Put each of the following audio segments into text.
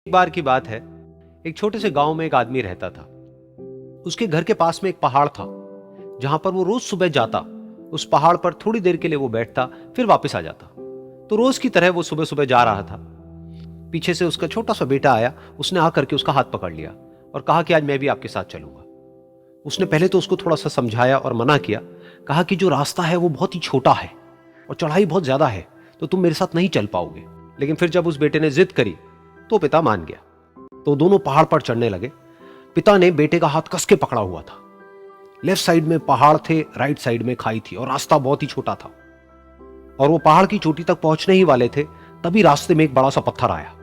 एक बार की बात है, एक छोटे से गांव में एक आदमी रहता था। उसके घर के पास में एक पहाड़ था, जहां पर वो रोज सुबह जाता। उस पहाड़ पर थोड़ी देर के लिए वो बैठता, फिर वापस आ जाता। तो रोज की तरह वो सुबह सुबह जा रहा था। पीछे से उसका छोटा सा बेटा आया। उसने आकर के उसका हाथ पकड़ लिया और कहा कि आज मैं भी आपके साथ चलूंगा। उसने पहले तो उसको थोड़ा सा समझाया और मना किया। कहा कि जो रास्ता है वो बहुत ही छोटा है और चढ़ाई बहुत ज्यादा है, तो तुम मेरे साथ नहीं चल पाओगे। लेकिन फिर जब उस बेटे ने जिद करी तो पिता मान गया। तो दोनों पहाड़ पर चढ़ने लगे। पिता ने बेटे का हाथ कस के पकड़ा हुआ था। लेफ्ट साइड में पहाड़ थे, राइट साइड में खाई थी और रास्ता बहुत ही छोटा था। और वो पहाड़ की चोटी तक पहुंचने ही वाले थे, तभी रास्ते में एक बड़ा सा पत्थर आया।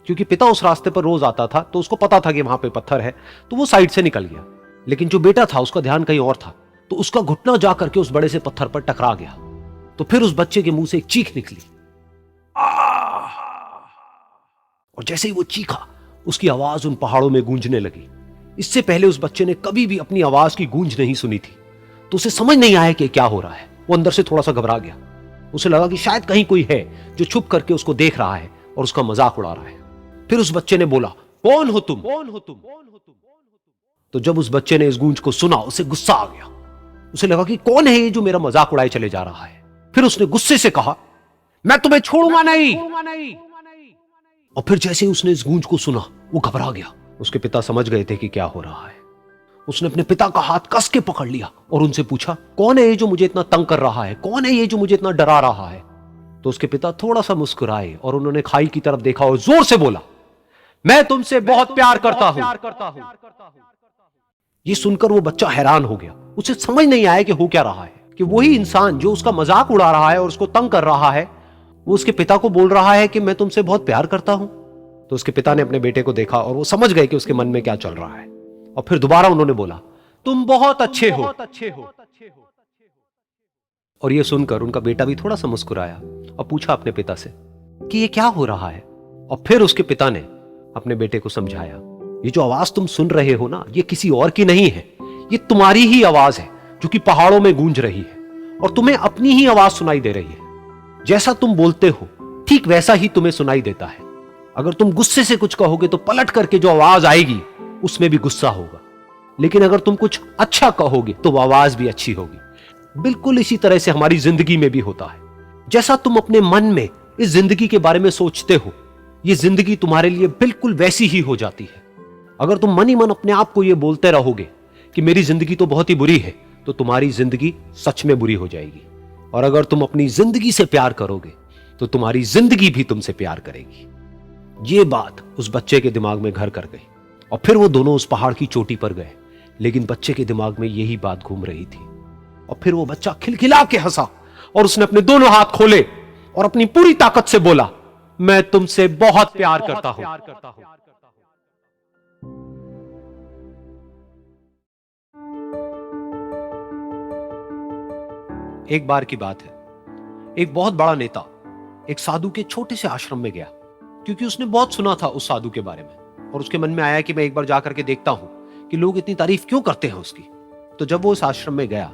क्योंकि पिता उस रास्ते पर रोज आता था, तो उसको पता था कि वहां पे पत्थर है, तो वो साइड से निकल गया। लेकिन जो बेटा था उसका ध्यान कहीं और था, तो उसका घुटना जाकर के उस बड़े से पत्थर पर टकरा गया। तो फिर उस बच्चे के मुंह से एक चीख निकली। और जैसे ही वो चीखा, उसकी आवाज उन पहाड़ों में गूंजने लगी। इससे पहले उस बच्चे ने कभी भी अपनी आवाज की गूंज नहीं सुनी थी, तो उसे समझ नहीं आया कि क्या हो रहा है। वो अंदर से थोड़ा सा घबरा गया। उसे लगा कि शायद कहीं कोई है जो छुप करके उसको देख रहा है और उसका मजाक उड़ा रहा है। फिर उस बच्चे ने बोला, कौन हो तुम? कौन हो तुम? तो जब उस बच्चे ने इस गूंज को सुना, उसे गुस्सा आ गया। उसे लगा कि कौन है ये जो मेरा मजाक उड़ाए चले जा रहा है। फिर उसने गुस्से से कहा, मैं तुम्हें छोड़ूंगा नहीं। और फिर जैसे ही उसने इस गूंज को सुना, वो घबरा गया। उसके पिता समझ गए थे कि क्या हो रहा है। उसने अपने पिता का हाथ कस के पकड़ लिया और उनसे पूछा, कौन है ये जो मुझे इतना तंग कर रहा है? कौन है ये जो मुझे इतना डरा रहा है? तो उसके पिता थोड़ा सा मुस्कुराए और उन्होंने खाई की तरफ देखा और जोर से बोला, मैं तुमसे बहुत प्यार करता हूं। ये सुनकर वो बच्चा हैरान हो गया। उसे समझ नहीं आया कि हो क्या रहा है, कि वही इंसान जो उसका मजाक उड़ा रहा है और उसको तंग कर रहा है, वो उसके पिता को बोल रहा है कि मैं तुमसे बहुत प्यार करता हूं। तो उसके पिता ने अपने बेटे को देखा और वो समझ गए कि उसके मन में क्या चल रहा है। और फिर दोबारा उन्होंने बोला, तुम बहुत अच्छे हो। और ये सुनकर उनका बेटा भी थोड़ा सा मुस्कुराया और पूछा अपने पिता से कि ये क्या हो रहा है। और फिर उसके पिता ने अपने बेटे को समझाया, ये जो आवाज तुम सुन रहे हो ना, ये किसी और की नहीं है, ये तुम्हारी ही आवाज है जो कि पहाड़ों में गूंज रही है और तुम्हें अपनी ही आवाज सुनाई दे रही है। जैसा तुम बोलते हो ठीक वैसा ही तुम्हें सुनाई देता है। अगर तुम गुस्से से कुछ कहोगे तो पलट करके जो आवाज आएगी उसमें भी गुस्सा होगा, लेकिन अगर तुम कुछ अच्छा कहोगे तो वो आवाज भी अच्छी होगी। बिल्कुल इसी तरह से हमारी जिंदगी में भी होता है। जैसा तुम अपने मन में इस जिंदगी के बारे में सोचते हो, ये जिंदगी तुम्हारे लिए बिल्कुल वैसी ही हो जाती है। अगर तुम मन ही मन अपने आप को ये बोलते रहोगे कि मेरी जिंदगी तो बहुत ही बुरी है, तो तुम्हारी जिंदगी सच में बुरी हो जाएगी। और अगर तुम अपनी जिंदगी से प्यार करोगे तो तुम्हारी जिंदगी भी तुमसे प्यार करेगी। ये बात उस बच्चे के दिमाग में घर कर गई और फिर वो दोनों उस पहाड़ की चोटी पर गए। लेकिन बच्चे के दिमाग में यही बात घूम रही थी। और फिर वो बच्चा खिलखिला के हंसा और उसने अपने दोनों हाथ खोले और अपनी पूरी ताकत से बोला, मैं तुमसे बहुत प्यार करता हूं। एक बार की बात है, एक बहुत बड़ा नेता एक साधु के छोटे से आश्रम में गया, क्योंकि उसने बहुत सुना था उस साधु के बारे में और उसके मन में आया कि मैं एक बार जाकर के देखता हूं कि लोग इतनी तारीफ क्यों करते हैं उसकी। तो जब वो उस आश्रम में गया